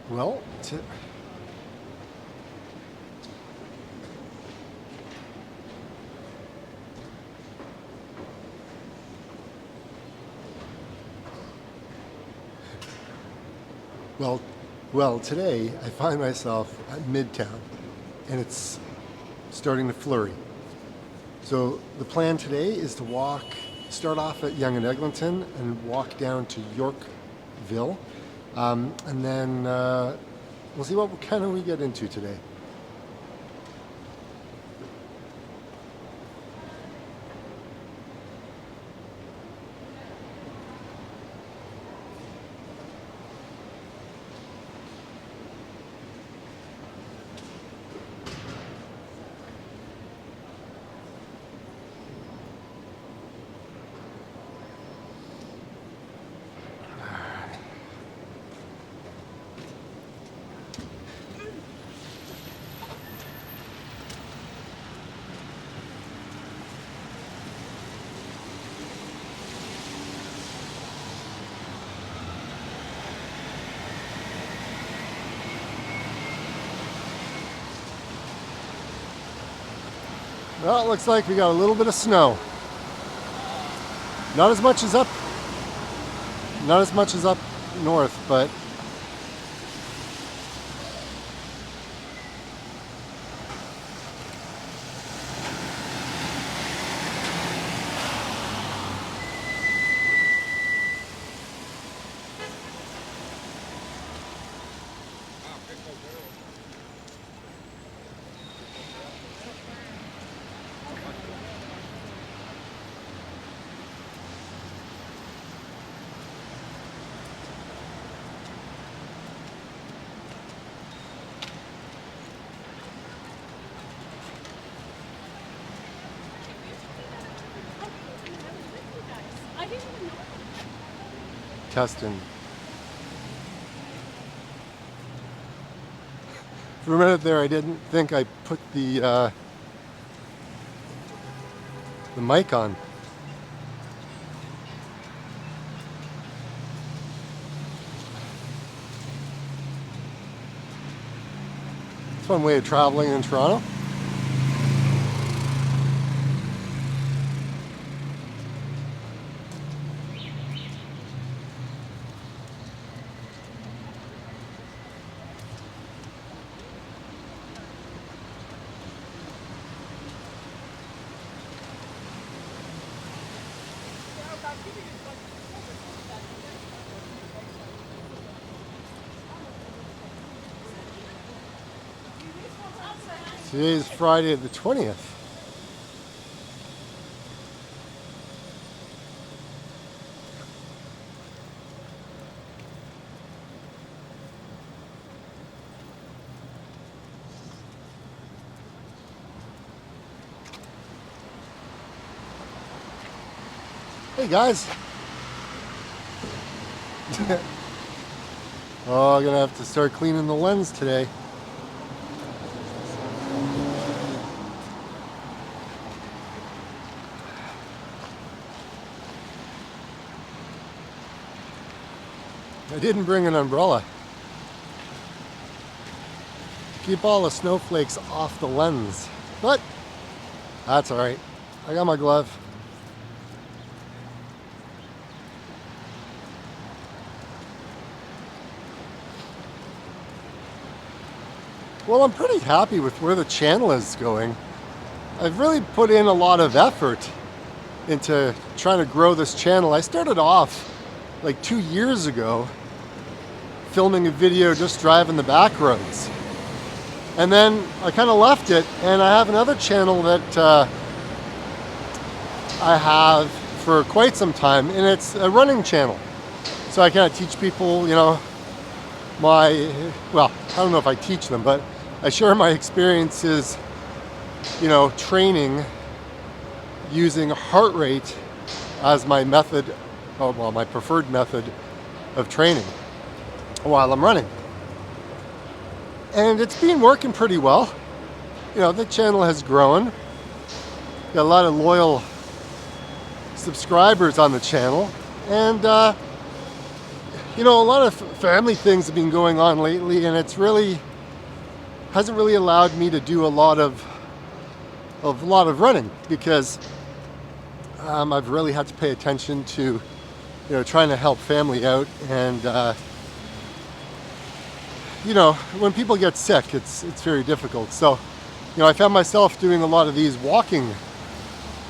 Well, well, today I find myself at MIDTOWN, and it's starting to flurry. So the plan today is to start off at Yonge and Eglinton and walk down to Yorkville, and then we'll see what kind of we get into today. Well, it looks like we got a little bit of snow. Not as much as up north, but testing. For a minute there, I didn't think I put the mic on. It's a fun way of traveling in Toronto. Today is Friday the 20th. Hey guys. Oh, I'm gonna have to start cleaning the lens today. I didn't bring an umbrella. Keep all the snowflakes off the lens, but that's all right. I got my glove. Well, I'm pretty happy with where the channel is going. I've really put in a lot of effort into trying to grow this channel. I started off like 2 years ago filming a video just driving the back roads. And then I kind of left it, and I have another channel that I have for quite some time, and it's a running channel. So I kind of teach people, well, I don't know if I teach them, but I share my experiences, training using heart rate as my method, my preferred method of training while I'm running. And it's been working pretty well. The channel has grown. Got a lot of loyal subscribers on the channel. And, you know, a lot of family things have been going on lately, and it's really hasn't really allowed me to do a lot of running, because I've really had to pay attention to, you know, trying to help family out, and you know, when people get sick, it's very difficult. So, you know, I found myself doing a lot of these walking,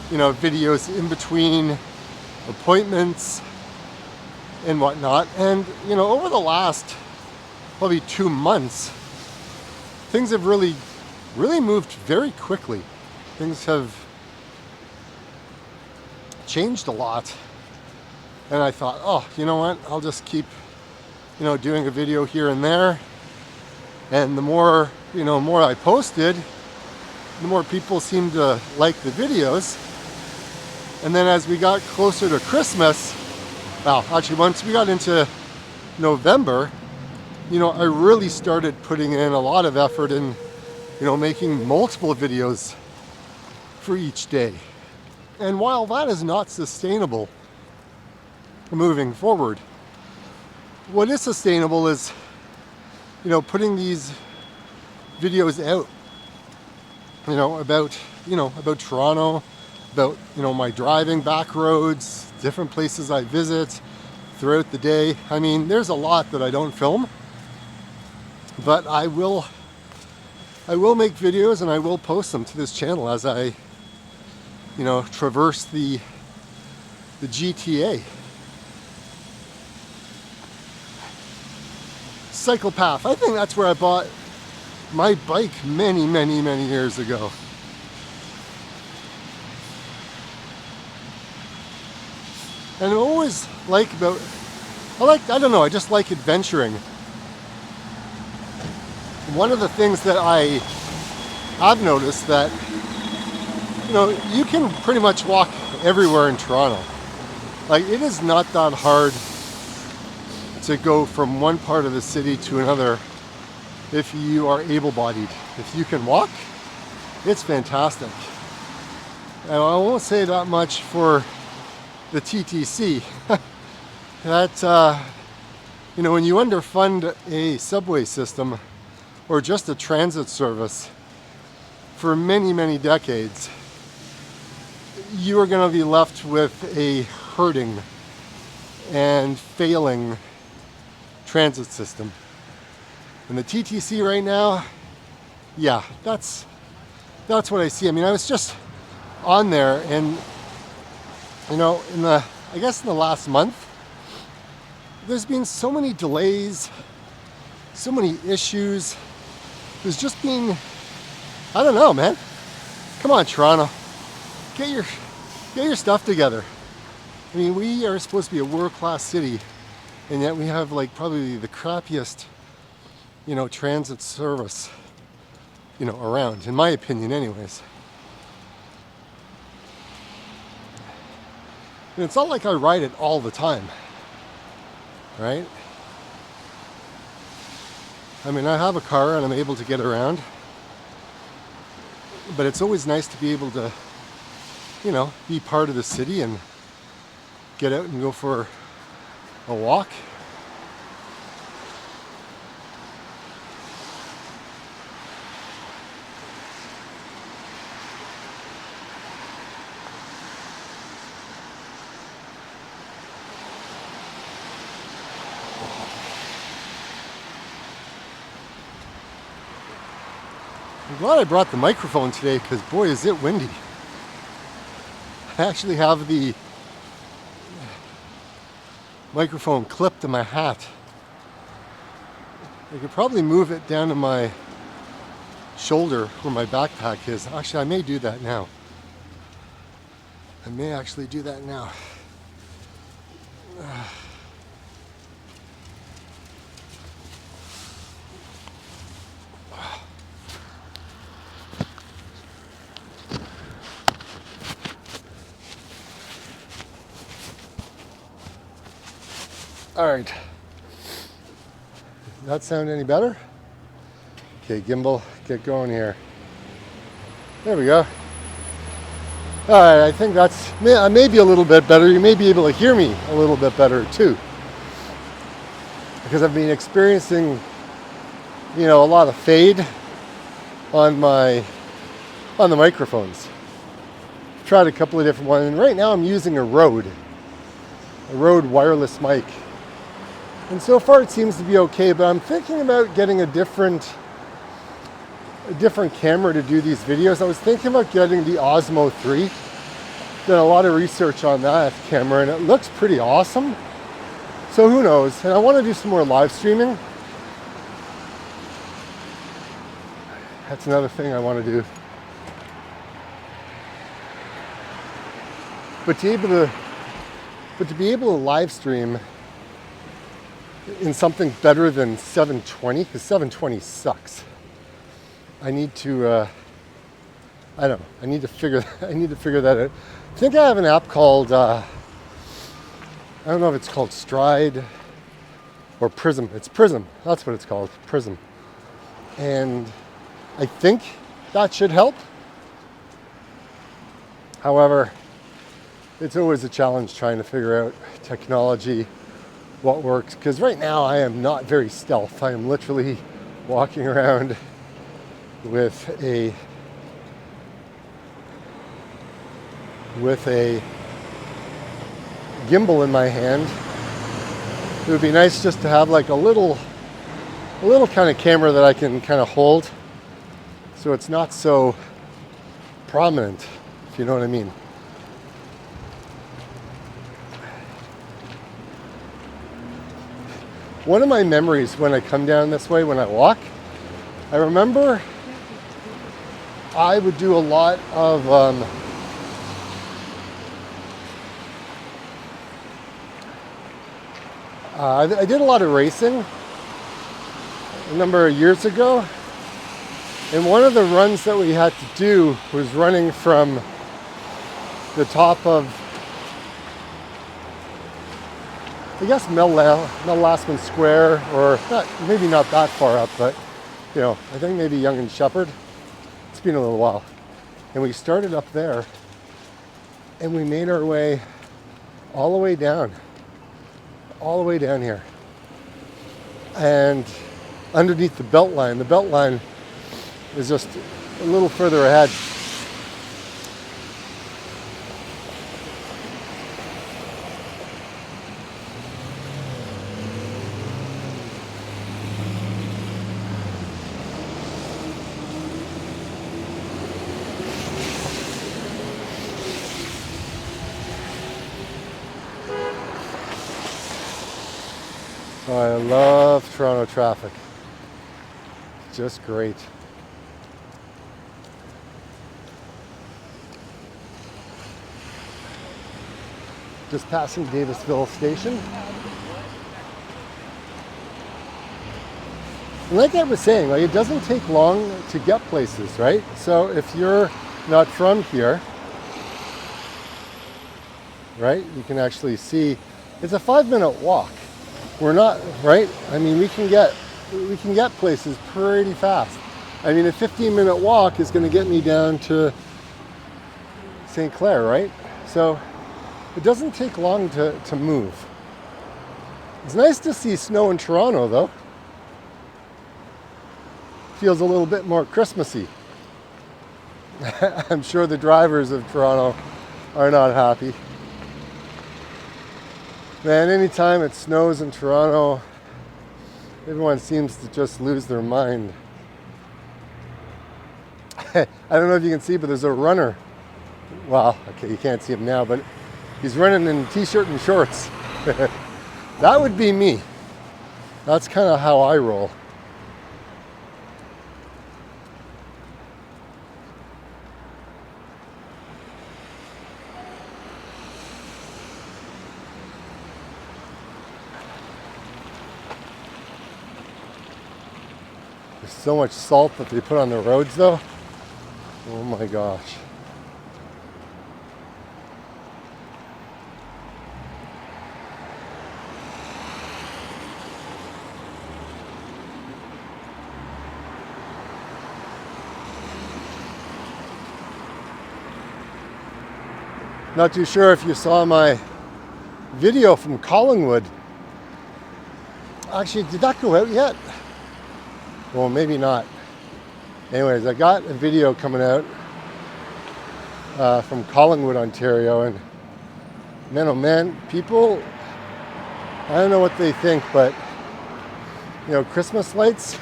you know, videos in between appointments and whatnot. And, you know, over the last probably 2 months, things have really moved very quickly. Things have changed a lot. And I thought, oh, you know what? I'll just keep, you know, doing a video here and there. And the more, you know, more I posted, the more people seemed to like the videos. And then as we got closer to Christmas, well, actually once we got into November, you know, I really started putting in a lot of effort in, you know, making multiple videos for each day. And while that is not sustainable moving forward, what is sustainable is, you know, putting these videos out, you know, about Toronto, about, you know, my driving back roads, different places I visit throughout the day. I mean, there's a lot that I don't film, but I will make videos and I will post them to this channel as I, you know, traverse the GTA. Cycle path. I think that's where I bought my bike many years ago. And I always I just like adventuring. One of the things that I have noticed that, you know, you can pretty much walk everywhere in Toronto. Like, it is not that hard to go from one part of the city to another if you are able-bodied. If you can walk, it's fantastic. And I won't say that much for the TTC. That, you know, when you underfund a subway system or just a transit service for many decades, you are going to be left with a hurting and failing transit system. And the TTC right now, yeah, that's what I see. I mean, I was just on there, and, you know, in the last month, there's been so many delays, so many issues. There's just been, I don't know, man. Come on, Toronto, get your stuff together. I mean, we are supposed to be a world-class city, and yet we have, like, probably the crappiest, you know, transit service, you know, around, in my opinion anyways. And it's not like I ride it all the time, right? I mean, I have a car and I'm able to get around, but it's always nice to be able to, you know, be part of the city and get out and go for a walk. I'm glad I brought the microphone today, because boy is it windy. I actually have the microphone clipped to my hat. I could probably move it down to my shoulder where my backpack is. Actually, I may do that now. I may actually do that now. All right. Does that sound any better? Okay, gimbal, get going here. There we go. All right, I think that's maybe a little bit better. You may be able to hear me a little bit better too. because I've been experiencing, a lot of fade on the microphones. Tried a couple of different ones, and right now I'm using a Rode wireless mic. And so far it seems to be okay, but I'm thinking about getting a different camera to do these videos. I was thinking about getting the Osmo 3. Done a lot of research on that camera, and it looks pretty awesome. So who knows? And I want to do some more live streaming. That's another thing I want to do. But to be able to live stream in something better than 720, because 720 sucks. I need to I need to figure that out. I think I have an app called I don't know if it's called Stride or Prism. It's Prism. That's what it's called, Prism. And I think that should help. However, it's always a challenge trying to figure out technology, what works. Because right now I am not very stealth. I am literally walking around with a gimbal in my hand. It would be nice just to have like a little kind of camera that I can kind of hold, so it's not so prominent, if you know what I mean. One of my memories when I come down this way, when I walk, I remember I would do a lot of I did a lot of racing a number of years ago, and one of the runs that we had to do was running from the top of, I guess, Mel Lastman Square, or maybe not that far up, but I think maybe Yonge and Shepherd. It's been a little while. And we started up there, and we made our way all the way down here. And underneath the belt line is just a little further ahead. Oh, I love Toronto traffic. Just great. Just passing Davisville Station. And like I was saying, it doesn't take long to get places, right? So if you're not from here, right, you can actually see it's a 5-minute walk. We're not, right? I mean, we can get places pretty fast. I mean, a 15-minute walk is going to get me down to St. Clair, right? So it doesn't take long to move. It's nice to see snow in Toronto, though. Feels a little bit more Christmassy. I'm sure the drivers of Toronto are not happy. Man, anytime it snows in Toronto, everyone seems to just lose their mind. I don't know if you can see, but there's a runner. Well, okay, you can't see him now, but he's running in t-shirt and shorts. That would be me. That's kind of how I roll. There's so much salt that they put on the roads, though. Oh my gosh. Not too sure if you saw my video from Collingwood. Actually, did that go out yet? Well, maybe not. Anyways, I got a video coming out from Collingwood, Ontario, and man, oh man, people, I don't know what they think, but you know, Christmas lights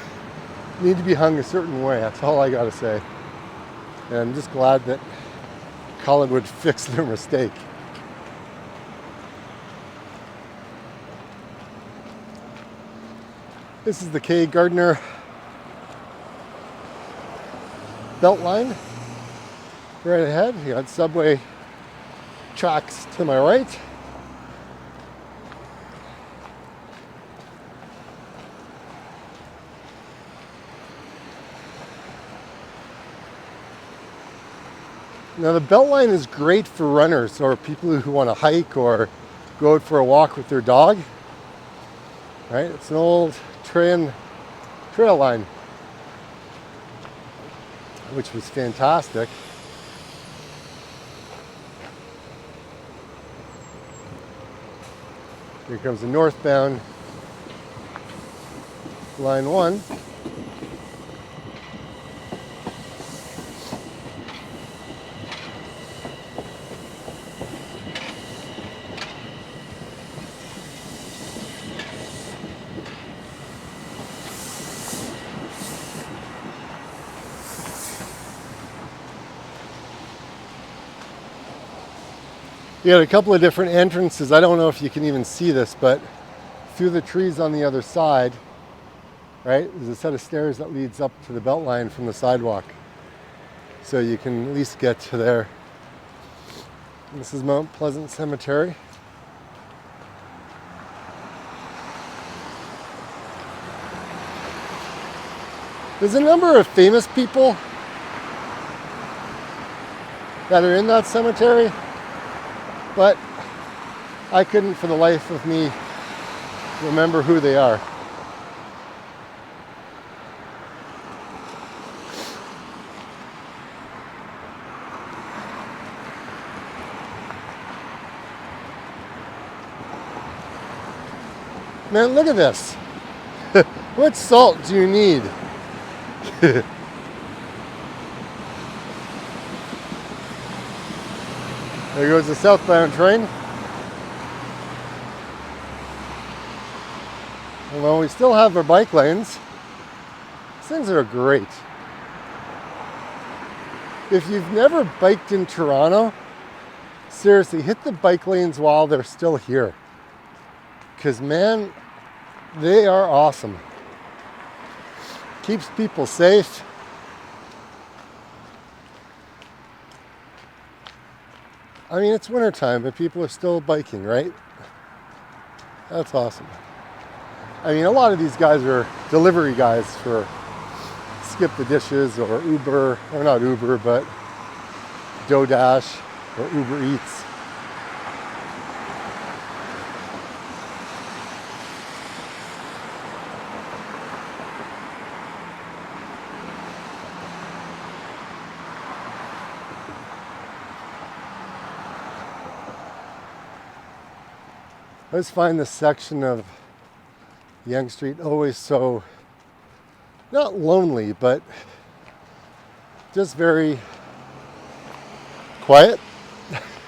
need to be hung a certain way. That's all I gotta say. And I'm just glad that Collingwood fixed their mistake. This is the K. Gardner Beltline right ahead. You got subway tracks to my right. Now the Beltline is great for runners or people who want to hike or go out for a walk with their dog. Right? It's an old trail line, which was fantastic. Here comes the northbound line 1. You got a couple of different entrances. I don't know if you can even see this, but through the trees on the other side, right, there's a set of stairs that leads up to the Beltline from the sidewalk. So you can at least get to there. This is Mount Pleasant Cemetery. There's a number of famous people that are in that cemetery, but I couldn't for the life of me remember who they are. Man, look at this. What salt do you need? There goes the southbound train. Although we still have our bike lanes, these things are great. If you've never biked in Toronto, seriously, hit the bike lanes while they're still here. Because man, they are awesome. Keeps people safe. I mean, it's wintertime, but people are still biking, right? That's awesome. I mean, a lot of these guys are delivery guys for Skip the Dishes or Uber, or not Uber, but DoorDash or Uber Eats. I just find this section of Yonge Street always so, not lonely, but just very quiet,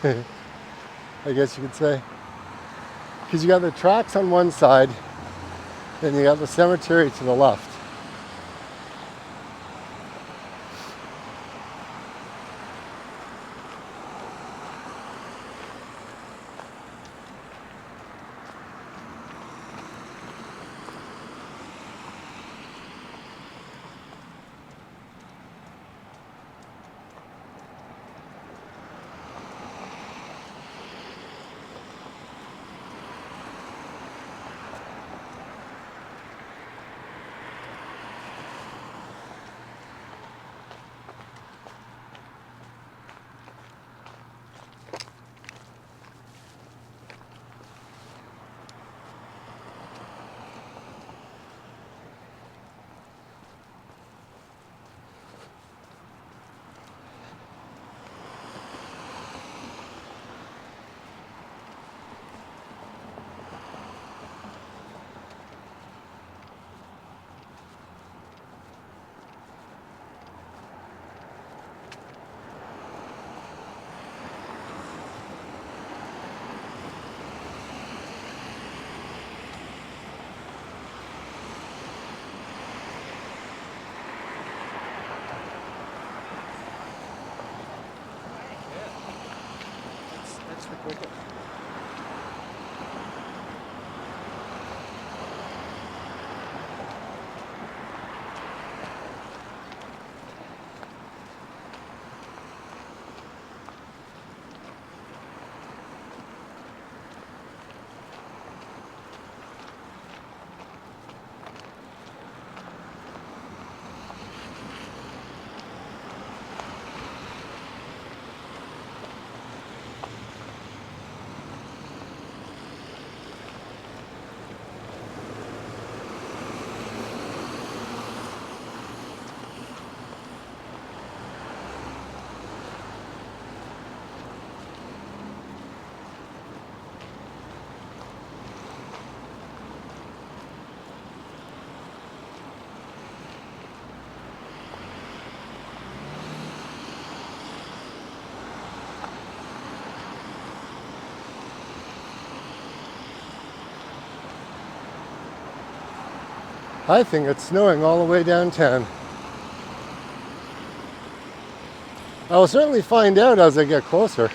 I guess you could say. Because you got the tracks on one side, and you got the cemetery to the left. I think it's snowing all the way downtown. I will certainly find out as I get closer.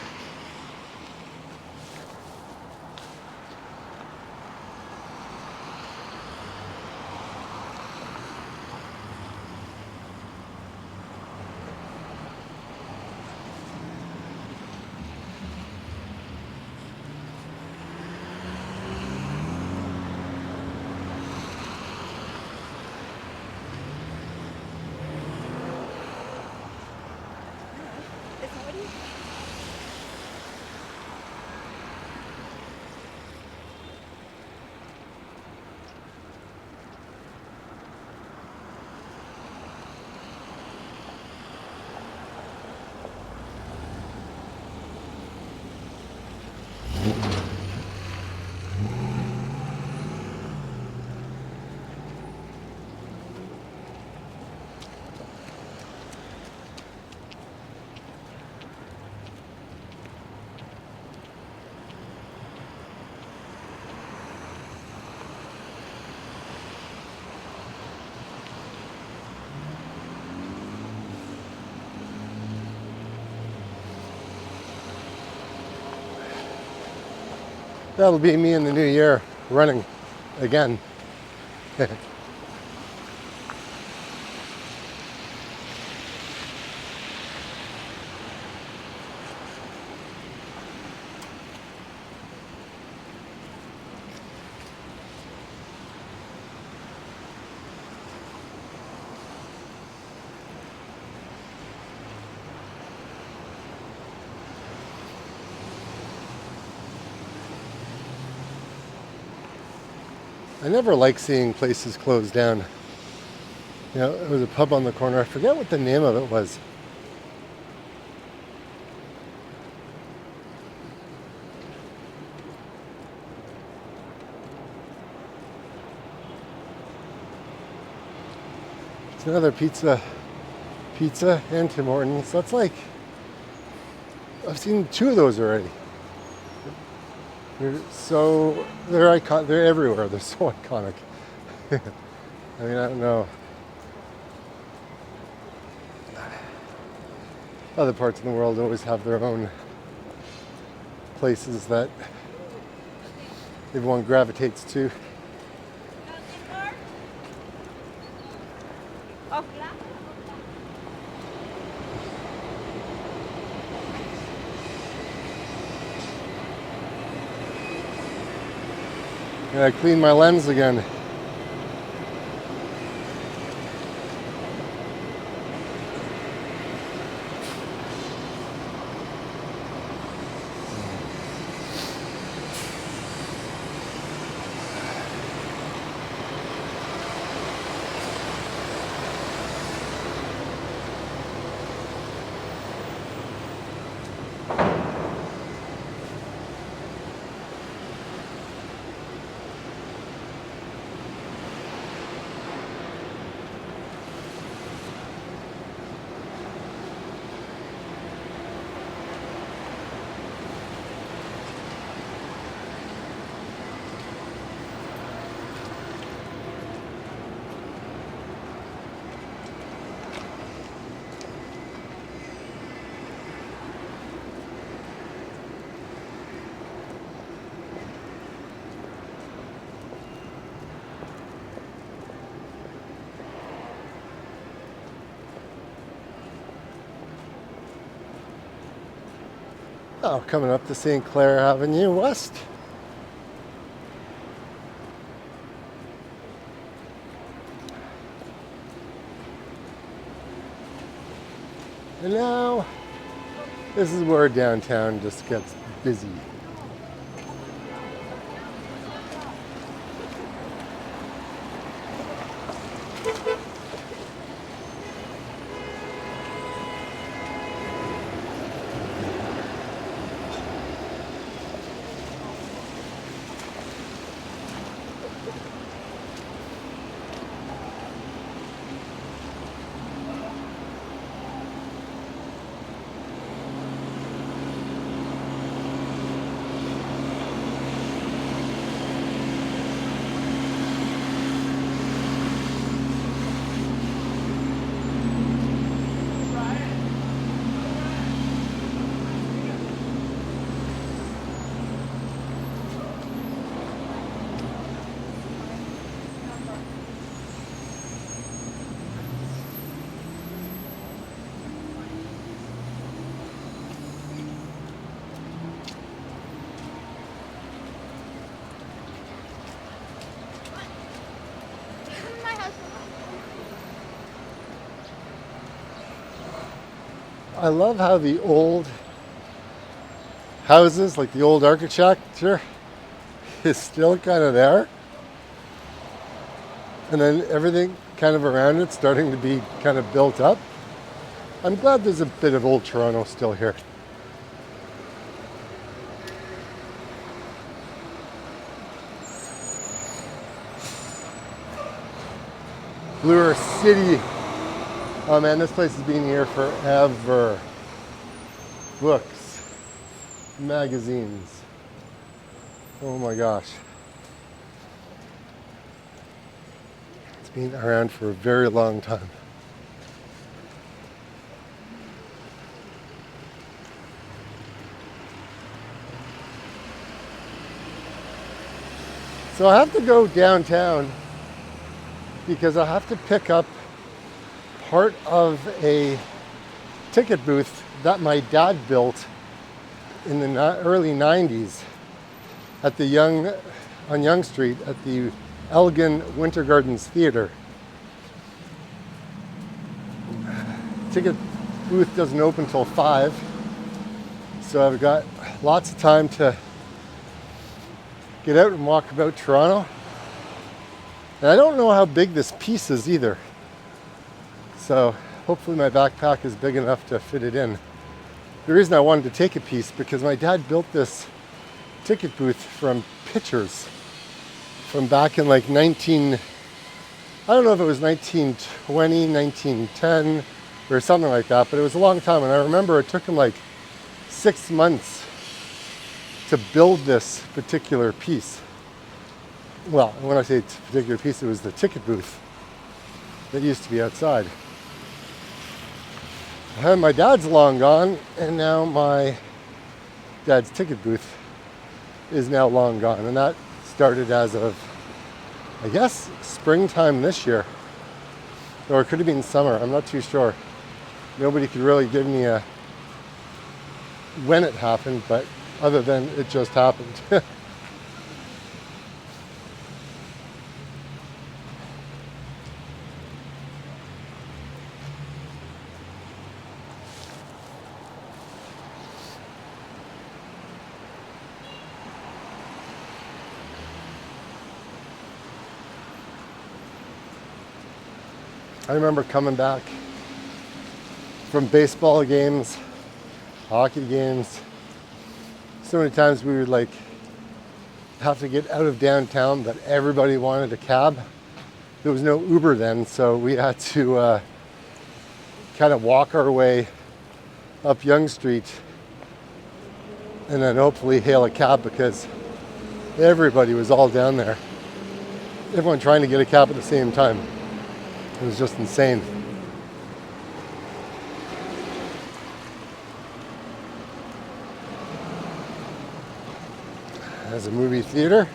That'll be me in the new year, running again. I never like seeing places closed down. You know, there was a pub on the corner. I forget what the name of it was. It's another pizza and Tim Hortons. That's like, I've seen 2 of those already. They're everywhere. They're so iconic. I mean, I don't know. Other parts of the world always have their own places that everyone gravitates to. And I cleaned my lens again. Oh, coming up to St. Clair Avenue West. And now, this is where downtown just gets busy. I love how the old houses, like the old architecture, is still kind of there. And then everything kind of around it starting to be kind of built up. I'm glad there's a bit of old Toronto still here. Bloor City. Oh man, this place has been here forever. Books, magazines. Oh my gosh. It's been around for a very long time. So I have to go downtown because I have to pick up part of a ticket booth that my dad built in the early 90s at the on Yonge Street at the Elgin Winter Gardens Theatre. Ticket booth doesn't open till 5, so I've got lots of time to get out and walk about Toronto. And I don't know how big this piece is either. So hopefully my backpack is big enough to fit it in. The reason I wanted to take a piece because my dad built this ticket booth from pictures from back in like I don't know if it was 1920, 1910 or something like that, but it was a long time. And I remember it took him like 6 months to build this particular piece. Well, when I say particular piece, it was the ticket booth that used to be outside. And my dad's long gone, and now my dad's ticket booth is now long gone. And that started as of, I guess, springtime this year. Or it could have been summer, I'm not too sure. Nobody could really give me a when it happened, but other than it just happened. I remember coming back from baseball games, hockey games. So many times we would like have to get out of downtown, but everybody wanted a cab. There was no Uber then, so we had to kind of walk our way up Yonge Street and then hopefully hail a cab because everybody was all down there. Everyone trying to get a cab at the same time. It was just insane. There's a movie theater,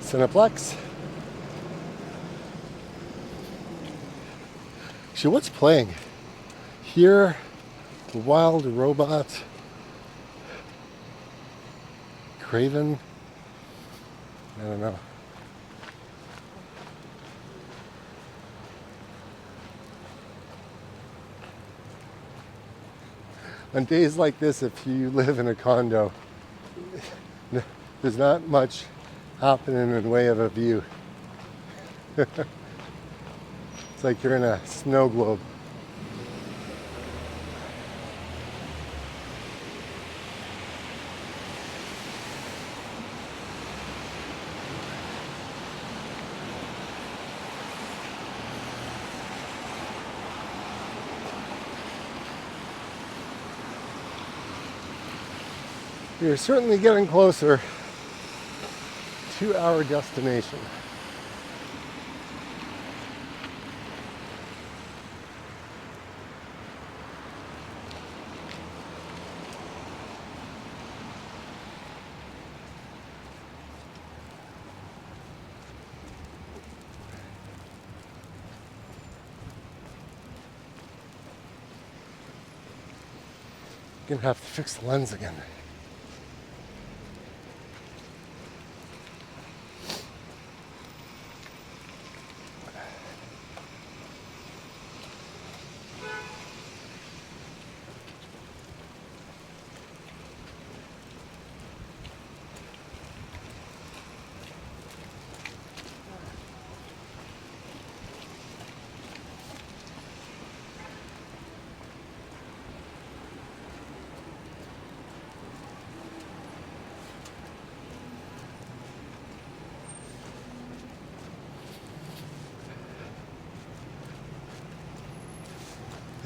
Cineplex. Actually, what's playing? Here, The Wild Robot, Craven. I don't know. On days like this, if you live in a condo, there's not much happening in the way of a view. It's like you're in a snow globe. You're certainly getting closer to our destination. Gonna have to fix the lens again.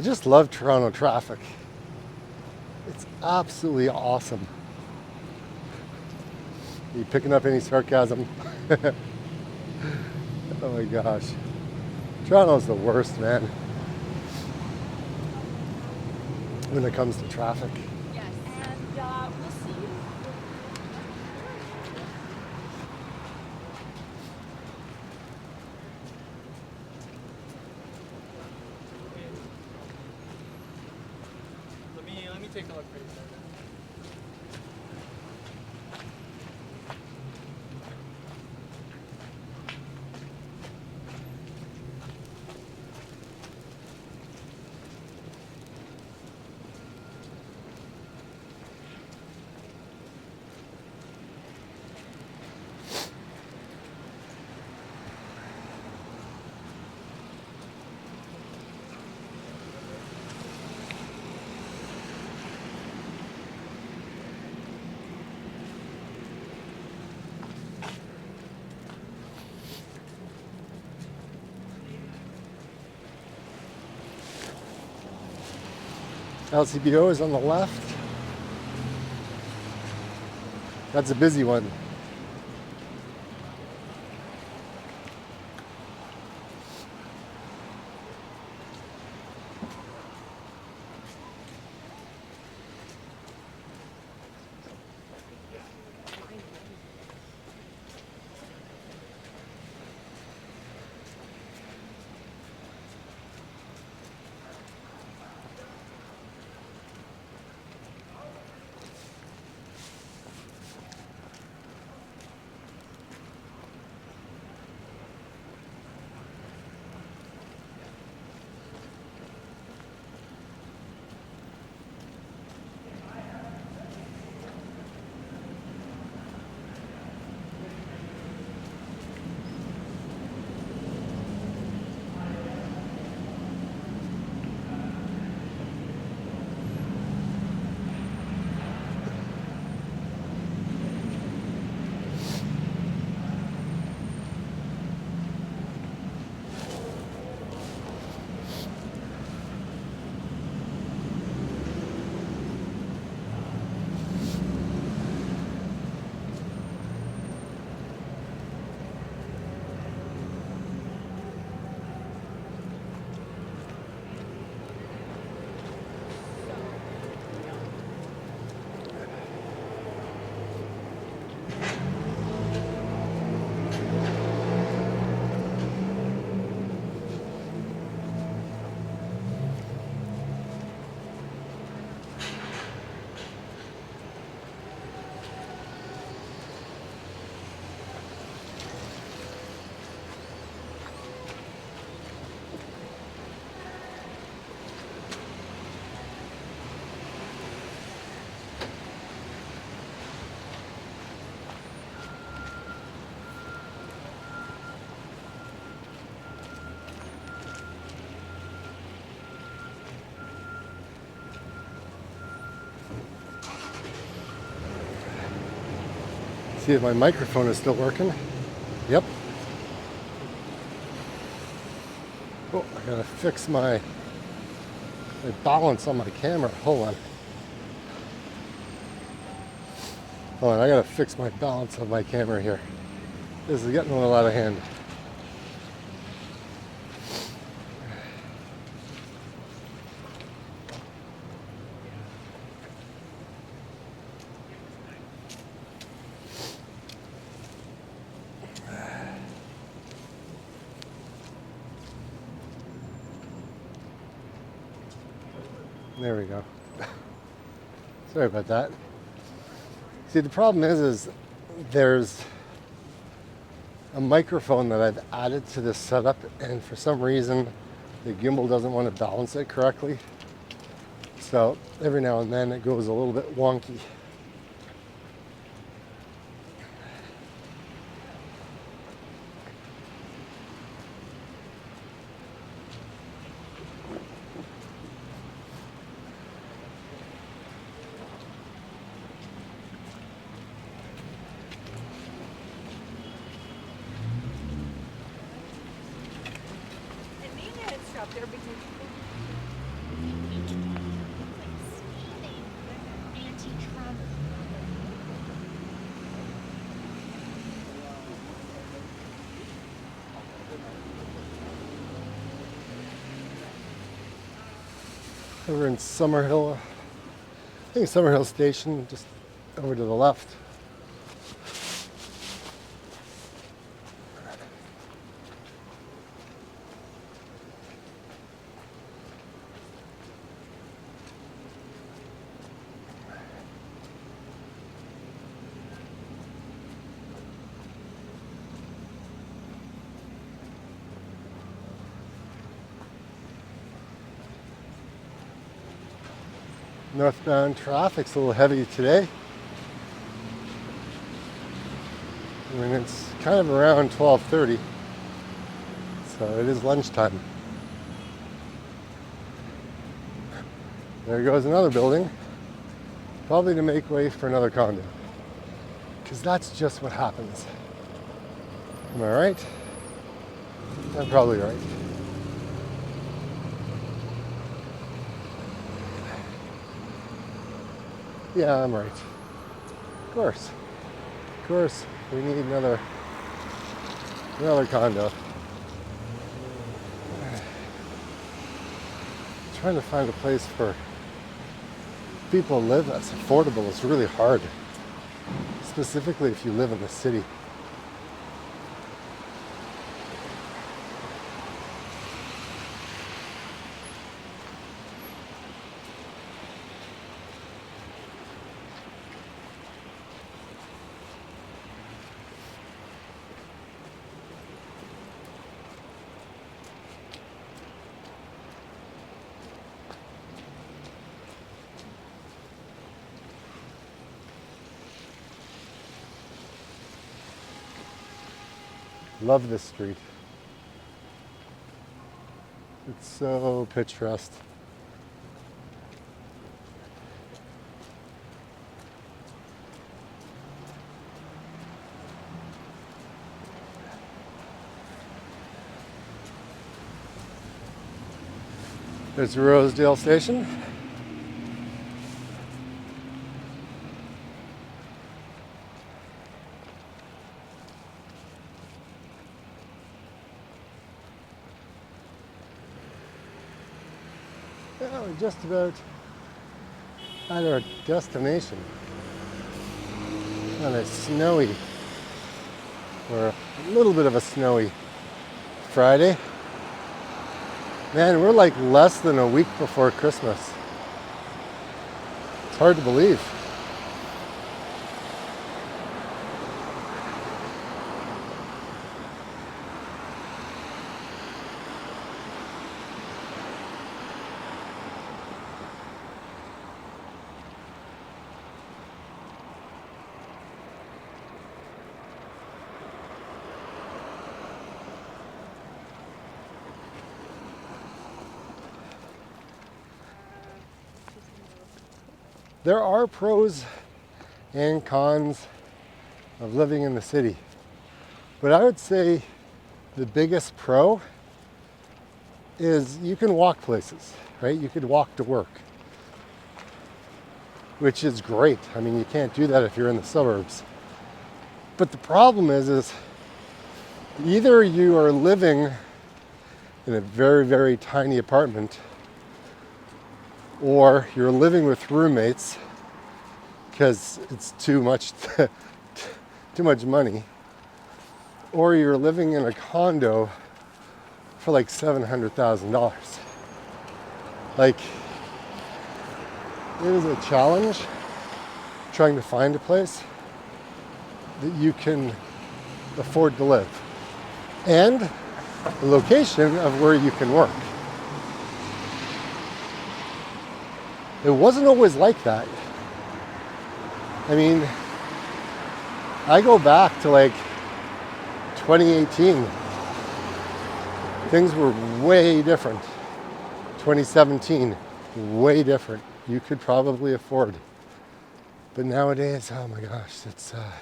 I just love Toronto traffic. It's absolutely awesome. Are you picking up any sarcasm? Oh my gosh. Toronto's the worst, man, when it comes to traffic. Yes, and we'll see you. Let me take a look for you. LCBO is on the left. That's a busy one. See if my microphone is still working. Yep. Oh, I gotta fix my balance on my camera. Hold on. Hold on, I gotta fix my balance on my camera here. This is getting a little out of hand. There we go. Sorry about that. See, the problem is there's a microphone that I've added to this setup, and for some reason the gimbal doesn't want to balance it correctly. So every now and then it goes a little bit wonky. There because Anti-Trump. We're in Summerhill. I think Summerhill Station, just over to the left. Northbound traffic's a little heavy today. I mean, it's kind of around 12:30, so it is lunchtime. There goes another building, probably to make way for another condo, because that's just what happens. Am I right? I'm probably right. Yeah, I'm right. Of course. Of course, we need another condo. Trying to find a place for people to live that's affordable is really hard. Specifically if you live in the city. Love this street. It's so picturesque. There's Rosedale Station. Well, we're just about at our destination on a snowy, or a little bit of a snowy Friday. Man, we're like less than a week before Christmas. It's hard to believe. There are pros and cons of living in the city, but I would say the biggest pro is you can walk places, right? You could walk to work, which is great. I mean, you can't do that if you're in the suburbs. But the problem is either you are living in a very, very tiny apartment, or you're living with roommates because it's too much money, or you're living in a condo for like $700,000. Like, it is a challenge trying to find a place that you can afford to live, and the location of where you can work. It wasn't always like that. I mean, I go back to like 2018. Things were way different. 2017, way different. You could probably afford. But nowadays, oh my gosh, it's a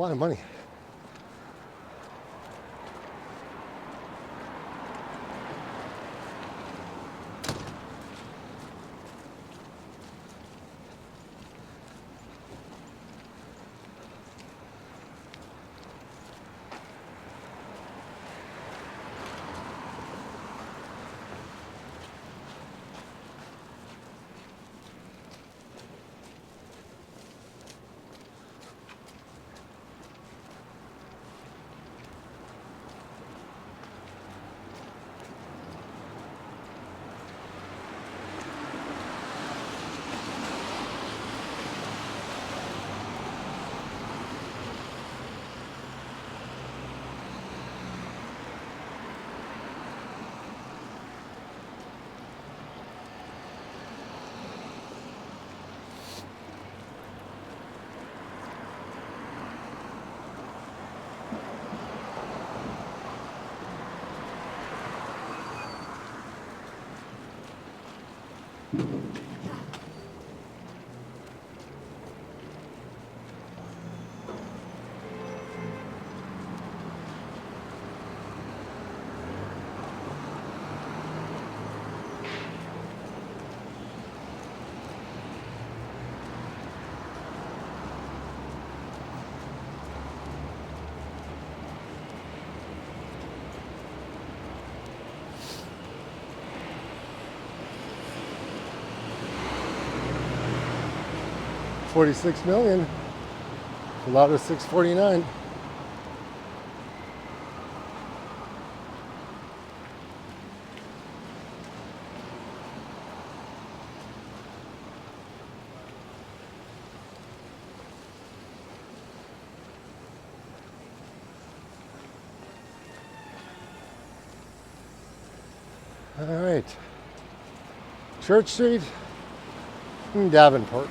lot of money. $46 million. A lot of 649. All right. Church Street in Davenport.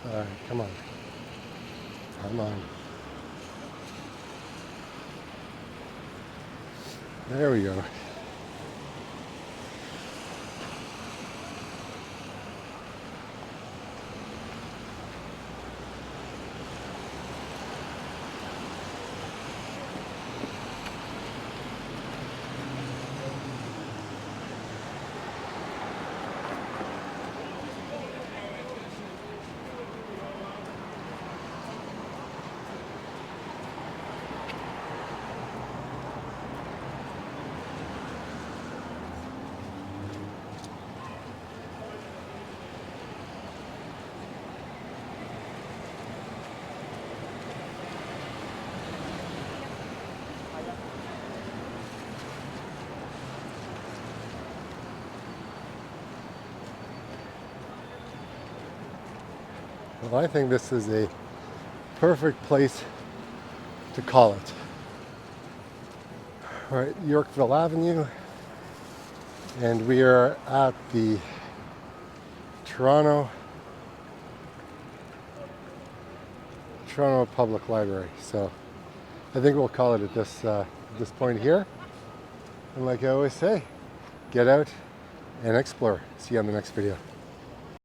All right, come on. Come on. There we go. Well, I think this is a perfect place to call it. All right, Yorkville Avenue, and we are at the Toronto Public Library. So I think we'll call it at this point here. And like I always say, get out and explore. See you on the next video.